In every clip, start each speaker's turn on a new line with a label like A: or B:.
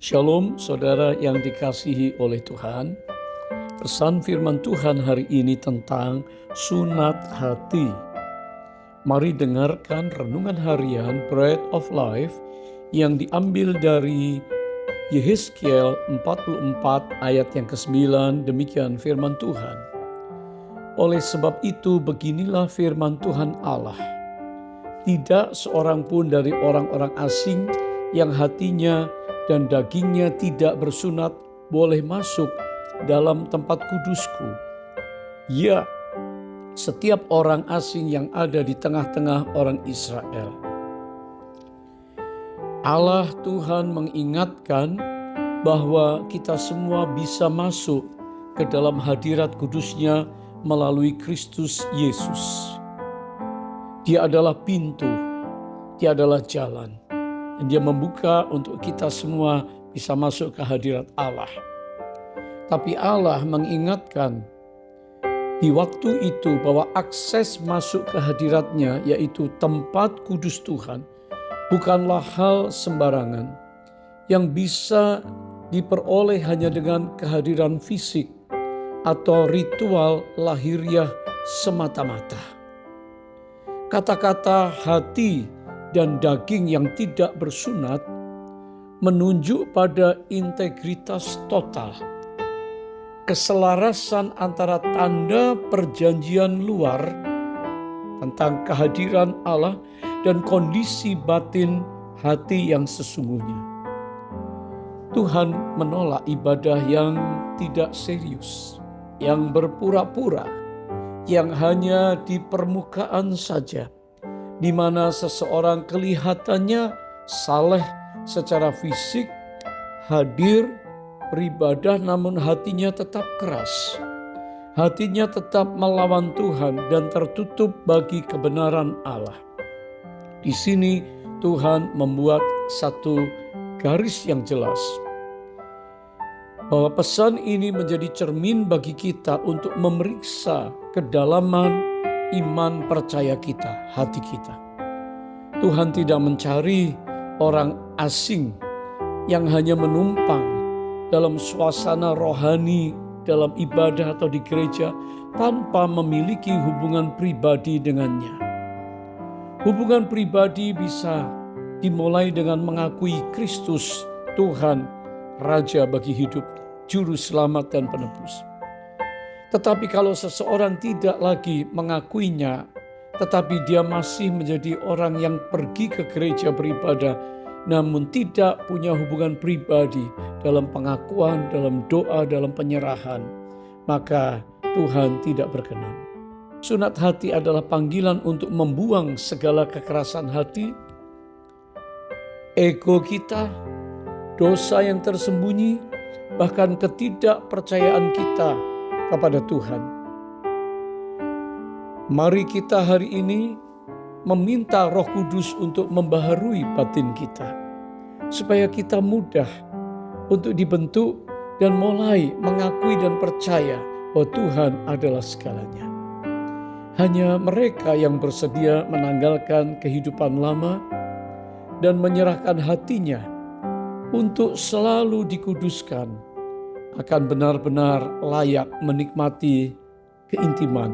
A: Shalom saudara yang dikasihi oleh Tuhan. Pesan firman Tuhan hari ini tentang sunat hati. Mari dengarkan renungan harian Bread of Life yang diambil dari Yehezkiel 44 ayat yang ke-9. Demikian firman Tuhan. Oleh sebab itu beginilah firman Tuhan Allah. Tidak seorang pun dari orang-orang asing yang hatinya dan dagingnya tidak bersunat boleh masuk dalam tempat kudusku. Ya, setiap orang asing yang ada di tengah-tengah orang Israel. Allah Tuhan mengingatkan bahwa kita semua bisa masuk ke dalam hadirat kudusnya melalui Kristus Yesus. Dia adalah pintu, dia adalah jalan. Dan dia membuka untuk kita semua bisa masuk ke hadirat Allah. Tapi Allah mengingatkan di waktu itu bahwa akses masuk ke hadiratnya, yaitu tempat kudus Tuhan, bukanlah hal sembarangan yang bisa diperoleh hanya dengan kehadiran fisik atau ritual lahiriah semata-mata. Kata-kata hati dan daging yang tidak bersunat menunjuk pada integritas total, keselarasan antara tanda perjanjian luar tentang kehadiran Allah dan kondisi batin hati yang sesungguhnya. Tuhan menolak ibadah yang tidak serius, yang berpura-pura, yang hanya di permukaan saja, di mana seseorang kelihatannya saleh secara fisik, hadir, beribadah, namun hatinya tetap keras. Hatinya tetap melawan Tuhan dan tertutup bagi kebenaran Allah. Di sini Tuhan membuat satu garis yang jelas, bahwa pesan ini menjadi cermin bagi kita untuk memeriksa kedalaman iman percaya kita, hati kita. Tuhan tidak mencari orang asing yang hanya menumpang dalam suasana rohani, dalam ibadah atau di gereja tanpa memiliki hubungan pribadi dengannya. Hubungan pribadi bisa dimulai dengan mengakui Kristus, Tuhan, Raja bagi hidup, Juru Selamat dan Penebus. Tetapi kalau seseorang tidak lagi mengakuinya, tetapi dia masih menjadi orang yang pergi ke gereja beribadah, namun tidak punya hubungan pribadi dalam pengakuan, dalam doa, dalam penyerahan, maka Tuhan tidak berkenan. Sunat hati adalah panggilan untuk membuang segala kekerasan hati, ego kita, dosa yang tersembunyi, bahkan ketidakpercayaan kita kepada Tuhan. Mari kita hari ini meminta Roh Kudus untuk membaharui batin kita, supaya kita mudah untuk dibentuk dan mulai mengakui dan percaya bahwa Tuhan adalah segalanya. Hanya mereka yang bersedia menanggalkan kehidupan lama dan menyerahkan hatinya untuk selalu dikuduskan akan benar-benar layak menikmati keintiman,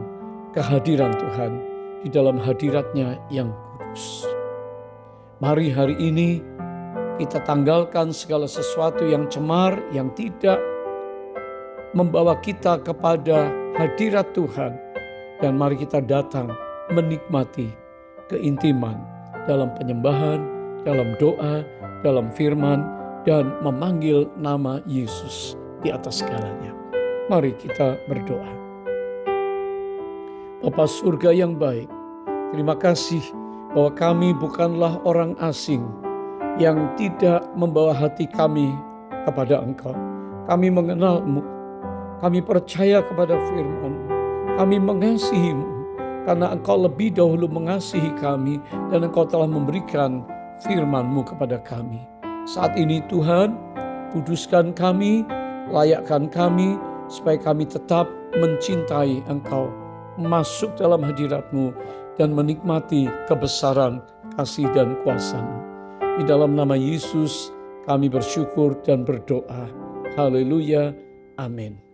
A: kehadiran Tuhan di dalam hadiratnya yang kudus. Mari hari ini kita tanggalkan segala sesuatu yang cemar, yang tidak membawa kita kepada hadirat Tuhan. Dan mari kita datang menikmati keintiman dalam penyembahan, dalam doa, dalam firman, dan memanggil nama Yesus di atas segalanya. Mari kita berdoa. Bapa surga yang baik, terima kasih bahwa kami bukanlah orang asing yang tidak membawa hati kami kepada Engkau. Kami mengenal-Mu, kami percaya kepada firman-Mu, kami mengasihi-Mu karena Engkau lebih dahulu mengasihi kami dan Engkau telah memberikan firman-Mu kepada kami. Saat ini Tuhan, kuduskan kami, layakkan kami supaya kami tetap mencintai Engkau, masuk dalam hadirat-Mu dan menikmati kebesaran kasih dan kuasa-Mu. Di dalam nama Yesus Kami bersyukur dan berdoa. Haleluya. Amin.